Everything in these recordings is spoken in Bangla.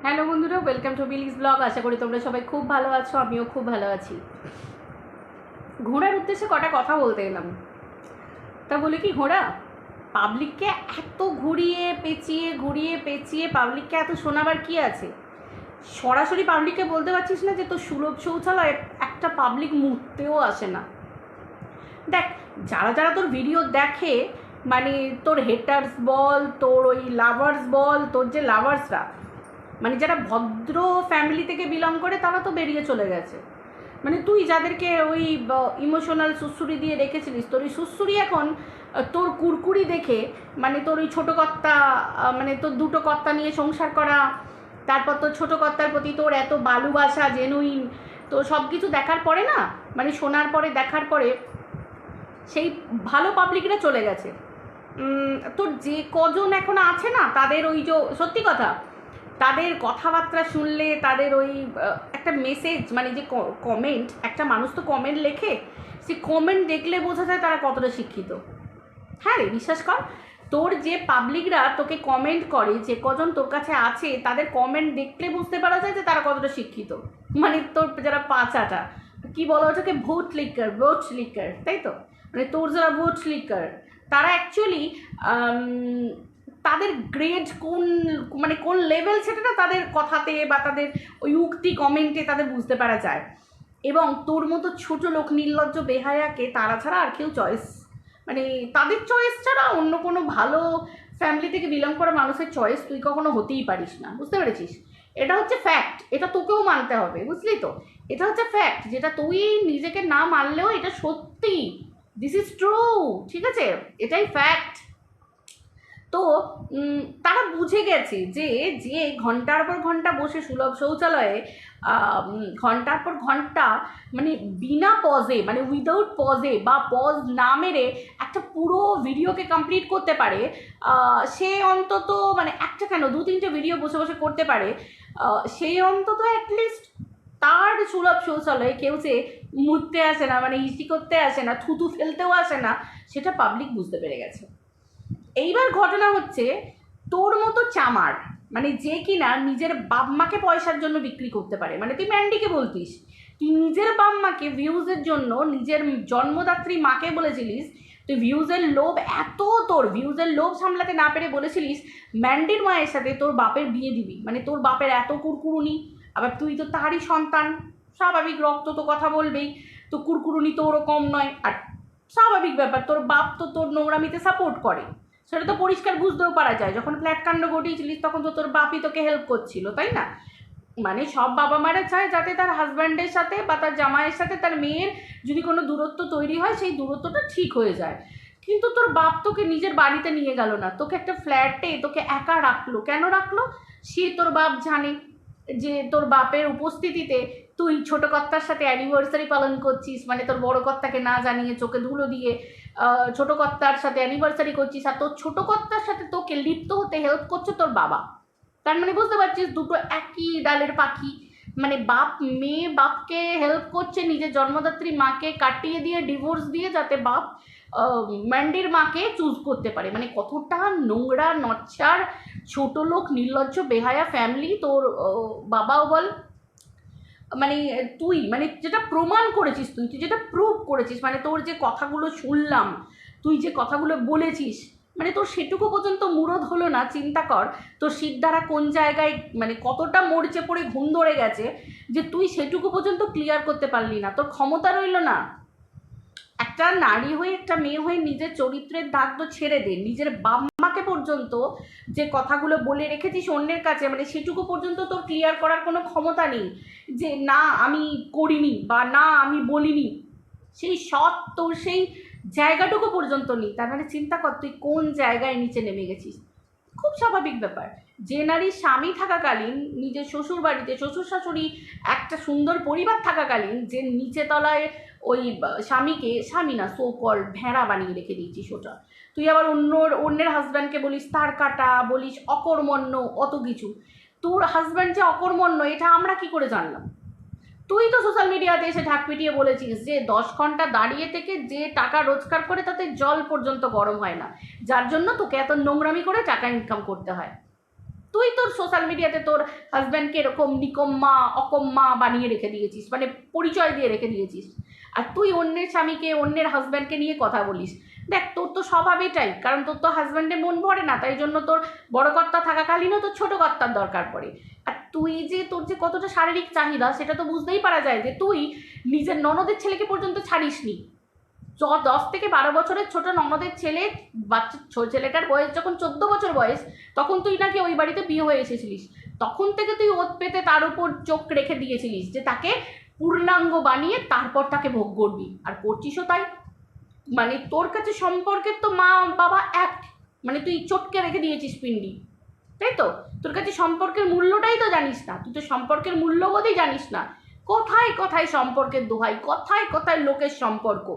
হ্যালো বন্ধুরা, ওয়েলকাম টু বিলিস ব্লগ। আশা করি তোমরা সবাই খুব ভালো আছো, আমিও খুব ভালো আছি। ঘোড়ার উদ্দেশ্যে কটা কথা বলতে এলাম। তা বলে কি ঘোড়া পাবলিককে এত ঘুরিয়ে পেঁচিয়ে পাবলিককে এত শোনাবার কি আছে? সরাসরি পাবলিককে বলতে পারছিস না যে তোর সুলভ শৌচালয়ে একটা পাবলিক মুততেও আসে না। দেখ, যারা যারা তোর ভিডিও দেখে, মানে তোর হেটার্স বল, তোর ওই লাভার্স বল, তোর যে লাভার্সরা, মানে যারা ভদ্র ফ্যামিলি থেকে বিলং করে তারা তো বেরিয়ে চলে গেছে। মানে তুই যাদেরকে ওই ইমোশনাল সুসুরি দিয়ে রেখেছিলিস, তোর ওই সুসুরি এখন তোর কুরকুরি দেখে, মানে তোর ওই ছোটো কর্তা, মানে তোর দুটো কর্তা নিয়ে সংসার করা, তারপর তোর ছোটো কর্তার প্রতি তোর এত ভালোবাসা জেনুইন, তো সব কিছু দেখার পরে না, মানে শোনার পরে দেখার পরে সেই ভালো পাবলিকরা চলে গেছে। তোর যে কজন এখন আছে না, তাদের ওই যে সত্যি কথা, তাদের কথাবার্তা শুনলে, তাদের ওই একটা মেসেজ, মানে যে কমেন্ট, একটা মানুষ তো কমেন্ট লেখে, সে কমেন্ট দেখলে বোঝা যায় তারা কতটা শিক্ষিত। হ্যাঁ রে, বিশ্বাস কর, তোর যে পাবলিকরা তোকে কমেন্ট করে, যে কজন তোর কাছে আছে, তাদের কমেন্ট দেখলে বুঝতে পারা যায় যে তারা কতটা শিক্ষিত। মানে তোর যারা পাঁচাটা কি বলো ওটাকে, ভোট লিকার, তাই তো? মানে তোর যারা ভোট লিকার, তারা অ্যাকচুয়ালি তাদের গ্রেড কোন, মানে কোন লেভেল, সেটা না তাদের কথাতে বা তাদের ওই উক্তি কমেন্টে তাদের বুঝতে পারা যায়। এবং তোর মতো ছোট লোক নির্লজ্জ বেহায়াকে তারা ছাড়া আর কেউ চয়েস, মানে তাদের চয়েস ছাড়া অন্য কোনো ভালো ফ্যামিলি থেকে বিলং করা মানুষের চয়েস তুই কখনো হতেই পারিস না। বুঝতে পেরেছিস? এটা হচ্ছে ফ্যাক্ট, এটা তোকেও মানতে হবে, বুঝলি তো? এটা হচ্ছে ফ্যাক্ট, যেটা তুই নিজেকে না মানলেও এটা সত্যি, দিস ইজ ট্রু, ঠিক আছে? এটাই ফ্যাক্ট। তো তারা বুঝে গেছে যে যে ঘন্টার পর ঘন্টা বসে সুলভ শৌচালয়ে ঘন্টার পর ঘন্টা, মানে বিনা পজে, মানে উইদাউট পজে বা পজ না মেরে একটা পুরো ভিডিওকে কমপ্লিট করতে পারে, সে অন্তত, মানে একটা কেন দু তিনটে ভিডিও বসে বসে করতে পারে, সেই অন্তত অ্যাটলিস্ট তার সুলভ শৌচালয়ে কেউ যে মুততে আসে না, মানে ইসি করতে আসে না, থুতু ফেলতেও আসে না, সেটা পাবলিক বুঝতে পেরে গেছে। এইবার ঘটনা হচ্ছে, তোর মতো চামার, মানে যে কিনা নিজের বাপ মাকে পয়সার জন্য বিক্রি করতে পারে, মানে তুই ম্যান্ডিকে বলতিস, তুই নিজের বাপ মাকে ভিউজের জন্য, নিজের জন্মদাত্রী মাকে বলেছিলিস, তুই ভিউজের লোভ, এত তোর ভিউজের লোভ সামলাতে না পেরে বলেছিলিস ম্যান্ডির মায়ের সাথে তোর বাপের বিয়ে দিবি, মানে তোর বাপের এত কুরকুরুনি, আবার তুই তো তারই সন্তান, স্বাভাবিক রক্ত তো কথা বলবেই, তো কুরকুরুনি তো ওরকম নয়, আর স্বাভাবিক ব্যাপার, তোর বাপ তো তোর নোংরামিতে সাপোর্ট করে, সেটা তো পরিষ্কার বুঝতেও পারা যায়। যখন ফ্ল্যাট কাণ্ড ঘটিয়েছিলিস তখন তো তোর বাপই তোকে হেল্প করছিল, তাই না? মানে সব বাবা মারা চায় যাতে তার হাজব্যান্ডের সাথে বা তার জামাইয়ের সাথে তার মেয়ের যদি কোনো দূরত্ব তৈরি হয়, সেই দূরত্বটা ঠিক হয়ে যায়। কিন্তু তোর বাপ তোকে নিজের বাড়িতে নিয়ে গেল না, তোকে একটা ফ্ল্যাটে তোকে একা রাখলো। কেন রাখলো? সে তোর বাপ জানে যে তোর বাপের উপস্থিতিতে তুই ছোটো কর্তার সাথে অ্যানিভার্সারি পালন করছিস, মানে তোর বড় কর্তাকে না জানিয়ে চোখে ধুলো দিয়ে ছোটো কর্তার সাথে অ্যানিভার্সারি করছিস, আর তোর ছোটো কর্তার সাথে তোকে লিপ্ত হতে হেল্প করছে তোর বাবা। তার মানে বুঝতে পারছিস দুটো একই ডালের পাখি, মানে বাপ মেয়ে বাপকে হেল্প করছে নিজের জন্মদাত্রী মাকে কাটিয়ে দিয়ে, ডিভোর্স দিয়ে, যাতে বাপ ম্যান্ডির মাকে চুজ করতে পারে। মানে কতটা নোংরা নচ্ছার ছোট লোক নির্লজ্জ বেহায়া ফ্যামিলি তোর বাবাও বল। মানে তুই, মানে যেটা প্রমাণ করেছিস, তুই তুই যেটা প্রুভ করেছিস, মানে তোর যে কথাগুলো শুনলাম, তুই যে কথাগুলো বলেছিস, মানে তোর সেটুকু পর্যন্ত মুরদ হলো না। চিন্তা কর তোর শিরদাঁড়া কোন জায়গায়, মানে কতটা মরচে পড়ে ঘুম ধরে গেছে, যে তুই সেটুকু পর্যন্ত ক্লিয়ার করতে পারলি না। তোর ক্ষমতা রইল না। একটা নারী হয়ে, একটা মেয়ে হয়ে নিজের চরিত্রের দাগ তো ছেড়ে দে, নিজের বাপ মাকে পর্যন্ত যে কথাগুলো বলে রেখেছিস অন্যের কাছে, মানে সেটুকু পর্যন্ত তোর ক্লিয়ার করার কোনো ক্ষমতা নেই, যে না আমি করিনি বা না আমি বলিনি, সেই সৎ তোর সেই জায়গাটুকু পর্যন্ত নেই। তার মানে চিন্তা কর তুই কোন জায়গায় নিচে নেমে গেছিস। খুব স্বাভাবিক ব্যাপার, যে নারীর স্বামী থাকাকালীন, নিজের শ্বশুর বাড়িতে শ্বশুর শাশুড়ি একটা সুন্দর পরিবার থাকাকালীন, যে নিচে তলায় ওই স্বামীকে, স্বামী না সো কল ভেড়া বানিয়ে রেখে দিয়েছিস, ওটা তুই আবার অন্যের হাজব্যান্ডকে বলিস তার কাটা, বলিস অকর্মণ্য, অত কিছু। তোর হাজব্যান্ড যে অকর্মণ্য এটা আমরা কি করে জানলাম? তুই তো সোশ্যাল মিডিয়াতে এসে ঢাক পিটিয়ে বলেছিস যে 10 ঘন্টা দাঁড়িয়ে থেকে যে টাকা রোজগার করে তাতে জল পর্যন্ত গরম হয় না, যার জন্য তোকে এত নোংরামি করে টাকা ইনকাম করতে হয়। তুই তোর সোশ্যাল মিডিয়াতে তোর হাজব্যান্ডকে এরকম নিকম্মা অকম্মা বানিয়ে রেখে দিয়েছিস, মানে পরিচয় দিয়ে রেখে দিয়েছিস। আর তুই অন্যের স্বামীকে অন্যের হাজব্যান্ডকে নিয়ে কথা বলিস। দেখ তোর তো স্বভাব এটাই, কারণ তোর তো হাজব্যান্ডের মন ভরে না, তাই জন্য তোর বড় কর্তা থাকাকালীনও তোর ছোটো কর্তার দরকার পড়ে। আর তুই যে তোর যে কতটা শারীরিক চাহিদা সেটা তো বুঝতেই পারা যায় যে তুই নিজের ননদের ছেলেকে পর্যন্ত ছাড়িসনি। 10 থেকে 12 বছরের ছোট ননদের ছেলে, বাচ্চা ছেলেটার বয়স যখন 14 বছর বয়স, তখন তুই নাকি ওই বাড়িতে বিয়ে হয়ে এসেছিলিস। তখন থেকে তুই ওত পেতে তার উপর চোখ রেখে দিয়েছিলিস যে তাকে পূর্ণাঙ্গ বানিয়ে তারপর তাকে ভোগ করবি, আর করছিসও তাই। মানে তোর কাছে সম্পর্কের তো মা বাবা এক, মানে তুই চটকে রেখে দিয়েছিস পিন্ডি, তাই তো? তোর কাছে সম্পর্কের মূল্যটাই তো জানিস না, তুই তো সম্পর্কের মূল্যবোধই জানিস না। কোথায় কোথায় সম্পর্কের দোহাই, কোথায় কোথায় লোকের সম্পর্ক।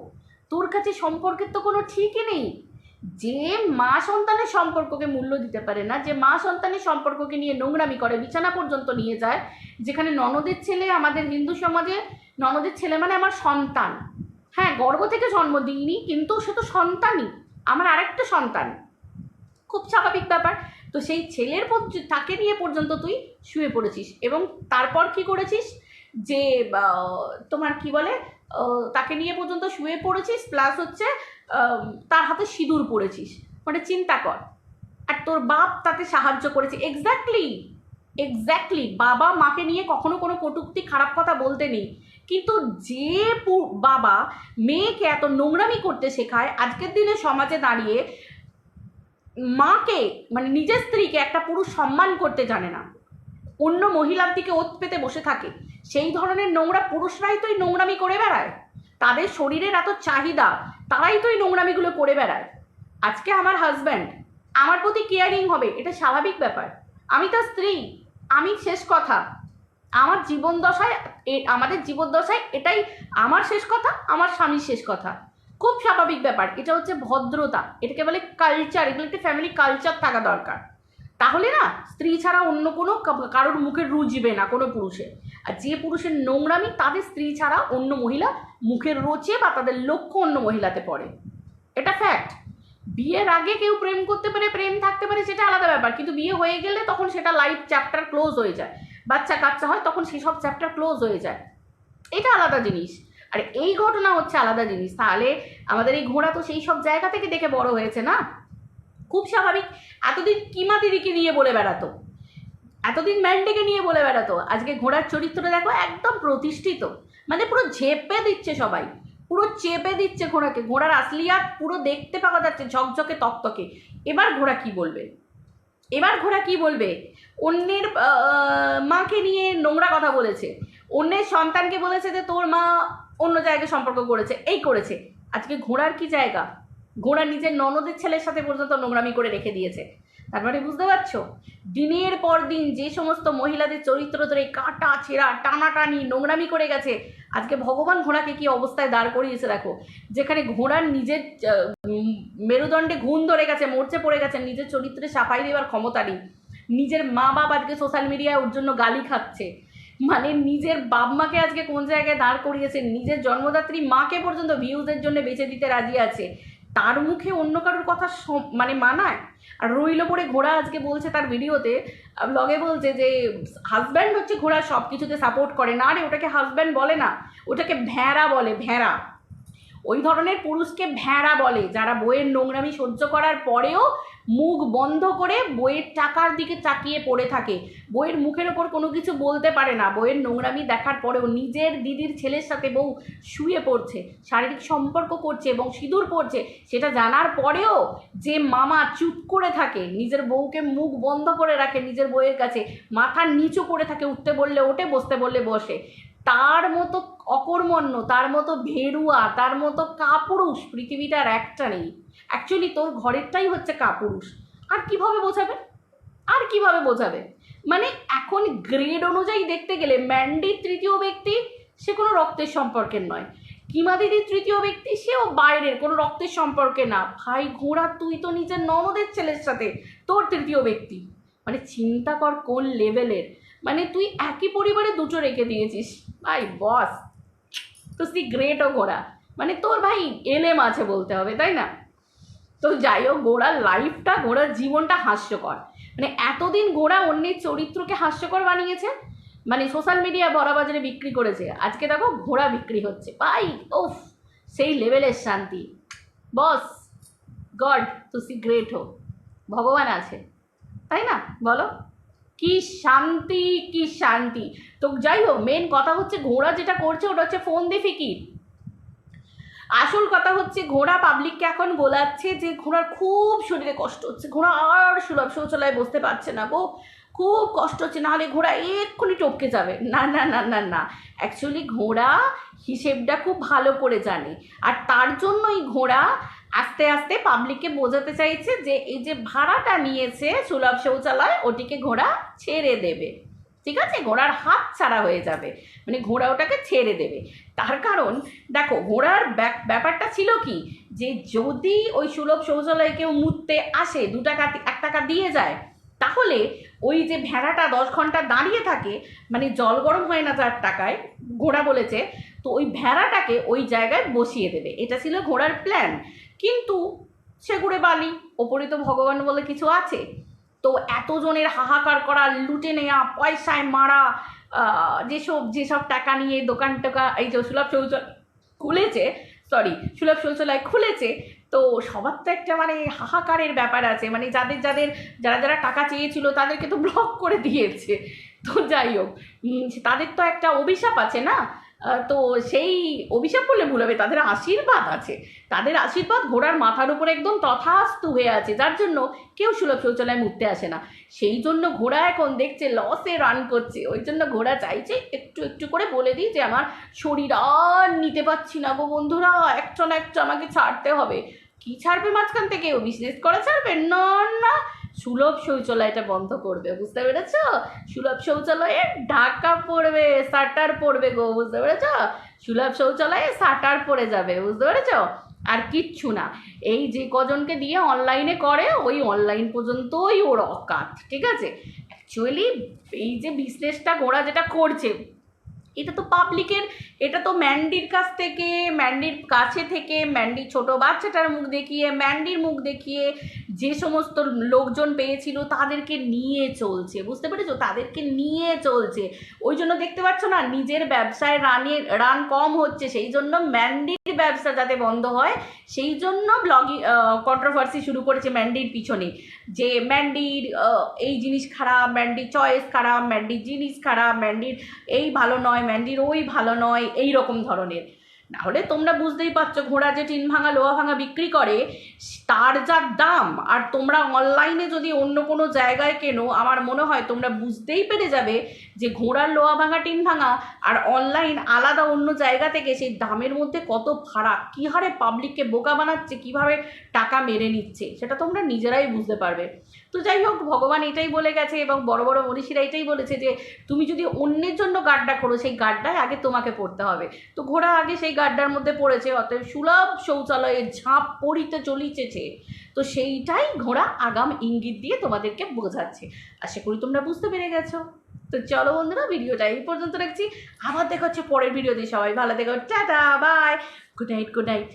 তোর কাছে সম্পর্কের তো কোনো ঠিকই নেই। যে মা সন্তানের সম্পর্ককে মূল্য দিতে পারে না, যে মা সন্তানের সম্পর্ককে নিয়ে নোংরামি করে, বিছানা পর্যন্ত নিয়ে যায়, যেখানে ননদের ছেলে, আমাদের হিন্দু সমাজে ননদের ছেলে মানে আমার সন্তান। হ্যাঁ, গর্ভ থেকে জন্ম দিইনি, কিন্তু সে তো সন্তানই, আমার আরেকটা সন্তান, খুব স্বাভাবিক ব্যাপার। তো সেই ছেলের তাকে নিয়ে পর্যন্ত তুই শুয়ে পড়েছিস, এবং তারপর কি করেছিস যে তোমার কি বলে, তাকে নিয়ে পর্যন্ত শুয়ে পড়েছিস, প্লাস হচ্ছে তার হাতে সিঁদুর পড়েছিস। মানে চিন্তা কর। আর তোর বাপ তাতে সাহায্য করেছে। এক্স্যাক্টলি বাবা মাকে নিয়ে কখনো কোনো কটূক্তি খারাপ কথা বলতে নেই, কিন্তু যে বাবা মেয়েকে এত নোংরামি করতে শেখায়, আজকের দিনে সমাজে দাঁড়িয়ে মাকে মানে নিজের স্ত্রীকে একটা পুরুষ সম্মান করতে জানে না, অন্য মহিলার দিকে ওত পেতে বসে থাকে, সেই ধরনের নোংরা পুরুষরাই তো এই নোংরামি করে বেড়ায়। তাদের শরীরের এত চাহিদা, তারাই তো এই নোংরামিগুলো করে বেড়ায়। আজকে আমার হাজব্যান্ড আমার প্রতি কেয়ারিং হবে, এটা স্বাভাবিক ব্যাপার। আমি তার স্ত্রী, আমি শেষ কথা। আমার জীবনদশায়, আমাদের জীবনদশায় এটাই আমার শেষ কথা, আমার স্বামীর শেষ কথা। খুব স্বাভাবিক ব্যাপার, এটা হচ্ছে ভদ্রতা, এটাকে বলে কালচার। এগুলো একটা ফ্যামিলি কালচার থাকা দরকার। তাহলে না স্ত্রী ছাড়া অন্য কোনো কারোর মুখে রুজবে না কোনো পুরুষের। আর যে পুরুষের নোংরামি, তাদের স্ত্রী ছাড়া অন্য মহিলা মুখের রোচে বা তাদের লক্ষ্য অন্য মহিলাতে পড়ে, এটা ফ্যাক্ট। বিয়ের আগে কেউ প্রেম করতে পারে, প্রেম থাকতে পারে, সেটা আলাদা ব্যাপার, কিন্তু বিয়ে হয়ে গেলে তখন সেটা লাইফ চ্যাপ্টার ক্লোজ হয়ে যায়, বাচ্চা কাচ্চা হয়, তখন সেসব চ্যাপ্টার ক্লোজ হয়ে যায়, এটা আলাদা জিনিস। আর এই ঘটনা হচ্ছে আলাদা জিনিস। তাহলে আমাদের এই ঘোড়া তো সেই সব জায়গা থেকে দেখে বড় হয়েছে না, খুব স্বাভাবিক। এতদিন কিমা দিদিকে নিয়ে বলে বেড়াতো, এতদিন ম্যান্ডেকে নিয়ে বলে বেড়াতো, আজকে ঘোড়ার চরিত্র দেখো একদম প্রতিষ্ঠিত, মানে পুরো ঝেপে দিচ্ছে সবাই, পুরো চেপে দিচ্ছে ঘোড়াকে। ঘোড়ার আসলিয়াত পুরো দেখতে পাওয়া যাচ্ছে, ঝকঝকে তকতকে। এবার ঘোড়া কি বলবে? এবার ঘোড়া কি বলবে? অন্যের মাকে নিয়ে নোংরা কথা বলেছে, অন্যের সন্তানকে বলেছে যে তোর মা অন্য জায়গায় সম্পর্ক করেছে, এই করেছে। আজকে ঘোড়ার কি জায়গা? ঘোড়া নিজের ননদের ছেলের সাথে পর্যন্ত নোংরামি করে রেখে দিয়েছে। তারপরে বুঝতে পারছো, দিনের পর দিন যে সমস্ত মহিলাদের চরিত্র ধরে কাটা ছেঁড়া টানাটানি নোংরামি করে গেছে, আজকে ভগবান ঘোড়াকে কি অবস্থায় দাঁড় করিয়েছে দেখো। যেখানে ঘোড়ার নিজের মেরুদণ্ডে ঘুণ ধরে গেছে, মরচে পড়ে গেছে, নিজের চরিত্রে সাফাই দেওয়ার ক্ষমতা নেই, নিজের মা বাপ আজকে সোশ্যাল মিডিয়ায় ওর জন্য গালি খাচ্ছে, মানে নিজের বাপ মাকে আজকে কোন জায়গায় দাঁড় করিয়েছে, নিজের জন্মদাত্রী মাকে পর্যন্ত ভিউজের জন্য বেঁচে দিতে রাজি আছে, তার মুখে অন্য কারোর কথা মানে মানায়? আর রইল পরে ঘোড়া আজকে বলছে তার ভিডিওতে, ব্লগে বলছে যে হাজব্যান্ড হচ্ছে ঘোড়া সব কিছুতে সাপোর্ট করে না। আরে ওটাকে হাজব্যান্ড বলে না, ওটাকে ভেড়া বলে, ভেড়া। ওই ধরনের পুরুষকে ভেড়া বলে, যারা বইয়ের নোংরামি সহ্য করার পরেও মুখ বন্ধ করে বইয়ের টাকার দিকে তাকিয়ে পড়ে থাকে, বইয়ের মুখের ওপর কোনো কিছু বলতে পারে না। বইয়ের নোংরামি দেখার পরেও নিজের দিদির ছেলের সাথে বউ শুয়ে পড়ছে, শারীরিক সম্পর্ক করছে এবং সিঁদুর পড়ছে, সেটা জানার পরেও যে মামা চুপ করে থাকে, নিজের বউকে মুখ বন্ধ করে রাখে নিজের বউয়ের কাছে, মাথার নিচু করে থাকে, উঠতে বললে ওঠে, বসতে বললে বসে, তার মতো অকর্মণ্য, তার মতো ভেরুয়া, তার মতো কাপুরুষ পৃথিবীতে আর একটা নেই। অ্যাকচুয়ালি তোর ঘরেরটাই হচ্ছে কাপুরুষ। আর কিভাবে বোঝাবে? আর কিভাবে বোঝাবে? মানে এখন গ্রেড অনুযায়ী দেখতে গেলে ম্যান্ডির তৃতীয় ব্যক্তি, সে কোনো রক্তের সম্পর্কের নয়। কিমা দিদির তৃতীয় ব্যক্তি, সেও বাইরের কোনো রক্তের সম্পর্কে না। ভাই ঘোড়া, তুই তো নিজের ননদের ছেলের সাথে তোর তৃতীয় ব্যক্তি, মানে চিন্তা কর কোন লেভেলের। মানে তুই একই পরিবারে দুটো রেখে দিয়েছিস ভাই, বস তো তুই গ্রেটও ঘোড়া, মানে তোর ভাই এলেম আছে বলতে হবে, তাই না? তো যাই হোক, ঘোড়ার লাইফটা, ঘোড়ার জীবনটা হাস্যকর। মানে এতদিন ঘোড়া অন্যের চরিত্রকে হাস্যকর বানিয়েছে, মানে সোশ্যাল মিডিয়া বড় বাজারে বিক্রি করেছে, আজকে দেখো ঘোড়া বিক্রি হচ্ছে ভাই। ওফ, সেই লেভেলের শান্তি। বস, গড তুই গ্রেট হো, ভগবান আছে, তাই না বলো? কি শান্তি, কি শান্তি। তো যাই হোক, মেন কথা হচ্ছে ঘোড়া যেটা করছে ওটা হচ্ছে ফোন দিয়ে ফিকির। আসল কথা হচ্ছে ঘোড়া পাবলিককে এখন বলাচ্ছে যে ঘোড়ার খুব শরীরে কষ্ট হচ্ছে, ঘোড়া আর সুলভ শৌচালয়ে বসতে পারছে না গো, খুব কষ্ট হচ্ছে, নাহলে ঘোড়া এক্ষুনি টপকে যাবে। না না না না না, অ্যাকচুয়ালি ঘোড়া হিসেবটা খুব ভালো করে জানে, আর তার জন্যই ঘোড়া আস্তে আস্তে পাবলিককে বোঝাতে চাইছে যে এই যে ভাড়াটা নিয়েছে সুলভ শৌচালয় ওটিকে ঘোড়া ছেড়ে দেবে, ঠিক আছে, ঘোড়ার হাত ছাড়া হয়ে যাবে, মানে ঘোড়া ওটাকে ছেড়ে দেবে। তার কারণ দেখো, ঘোড়ার ব্যাপারটা ছিল কি, যে যদি ওই সুলভ শৌচালয়ে কেউ মুততে আসে 2 টাকা 1 টাকা দিয়ে যায়, তাহলে ওই যে ভেড়াটা 10 ঘন্টা দাঁড়িয়ে থাকে, মানে জল গরম হয় না 4 টাকায়, ঘোড়া বলেছে, তো ওই ভেড়াটাকে ওই জায়গায় বসিয়ে দেবে, এটা ছিল ঘোড়ার প্ল্যান। কিন্তু সে ঘুরে বালি, ওপরে তো ভগবান বলে কিছু আছে। তো এতজনের হাহাকার করা, লুটে নেওয়া, পয়সায় মারা, যেসব টাকা নিয়ে দোকান টোকা এই যে সুলভ শৌচালয় খুলেছে, সুলভ শৌচালয় খুলেছে, তো সবার তো একটা মানে হাহাকারের ব্যাপার আছে, মানে যারা যারা টাকা চেয়েছিল তাদেরকে তো ব্লক করে দিয়েছে। তো যাই হোক, তাদের তো একটা অভিশাপ আছে না, তো সেই অভিশাপ বললে ভুল হবে, তাদের আশীর্বাদ আছে, তাদের আশীর্বাদ ঘোড়ার মাথার উপরে একদম তথাস্তু হয়ে আছে, যার জন্য কেউ সুলভ শৌচালয়ে মুততে আসে না। সেই জন্য ঘোড়া এখন দেখছে লসে রান করছে, ওই জন্য ঘোড়া চাইছে একটু একটু করে বলে দিই যে আমার শরীর আর নিতে পারছি না গো বন্ধুরা, একটা না একটা আমাকে ছাড়তে হবে। কি ছাড়বে মাঝখান থেকে? ও বিজনেস করা ছাড়বে? না না, সুলভ শৌচালয়টা বন্ধ করবে, বুঝতে পেরেছ? সুলভ শৌচালয়ে ঢাকা পড়বে, শাটার পড়বে গো, বুঝতে পেরেছ? সুলভ শৌচালয়ে শাটার পড়ে যাবে, বুঝতে পেরেছ? আর কিচ্ছু না, এই যে কজনকে দিয়ে অনলাইনে করে ওই অনলাইন পর্যন্তই ওর অকাত, ঠিক আছে? অ্যাকচুয়ালি এই যে বিজনেসটা ঘোড়া যেটা করছে, এটা তো পাবলিকের, এটা তো ম্যান্ডির কাছে থেকে ম্যান্ডির ছোট বাচ্চাটার মুখ দেখিয়ে, ম্যান্ডির মুখ দেখিয়ে যে সমস্ত লোকজন পেয়েছিল তাদেরকে নিয়ে চলছে, বুঝতে পেরেছো? তাদেরকে নিয়ে চলছে, ওই জন্য দেখতে পাচ্ছ না নিজের ব্যবসায় রান কম হচ্ছে, সেই জন্য ম্যান্ডির ব্যবসা যাতে বন্ধ হয় সেই জন্য কন্ট্রোভার্সি শুরু করেছে ম্যান্ডির পিছনে, যে ম্যান্ডির এই জিনিস খারাপ, ম্যান্ডির চয়েস খারাপ, ম্যান্ডির জিনিস খারাপ, ম্যান্ডির এই ভালো নয়, ম্যান্ডির ওই ভালো নয়, এই রকম ধরনের। নাহলে তোমরা বুঝতেই পারছো, ঘোড়া যে টিন ভাঙা লোহা ভাঙা বিক্রি করে তার যা দাম, আর তোমরা অনলাইনে যদি অন্য কোনো জায়গায় কেনো, আমার মনে হয় তোমরা বুঝতেই পেরে যাবে যে ঘোড়ার লোহা ভাঙা টিন ভাঙা আর অনলাইন আলাদা অন্য জায়গা থেকে সেই দামের মধ্যে কত ফারাক, কী হারে পাবলিককে বোকা বানাচ্ছে, কীভাবে টাকা মেরে নিচ্ছে, সেটা তোমরা নিজেরাই বুঝতে পারবে। তো যাই হোক, ভগবান এটাই বলে গেছে এবং বড় বড় মনীষীরা এটাই বলেছে যে তুমি যদি অন্যের জন্য গাড্ডা করো, সেই গাড্ডায় আগে তোমাকে পড়তে হবে। তো ঘোড়া আগে সেই গাড্ডার মধ্যে পড়েছে, অতএব সুলভ শৌচালয়ে ঝাঁপ পড়িতে চলিতেছে, তো সেইটাই ঘোড়া আগাম ইঙ্গিত দিয়ে তোমাদেরকে বোঝাচ্ছে। আশা করি তোমরা বুঝতে পেরে গেছো। তো চলো বন্ধুরা, ভিডিওটা এই পর্যন্ত রাখছি, আবার দেখা হচ্ছে পরের ভিডিওতে। সবাই ভালো থেকো, tata, bye, good night, good night.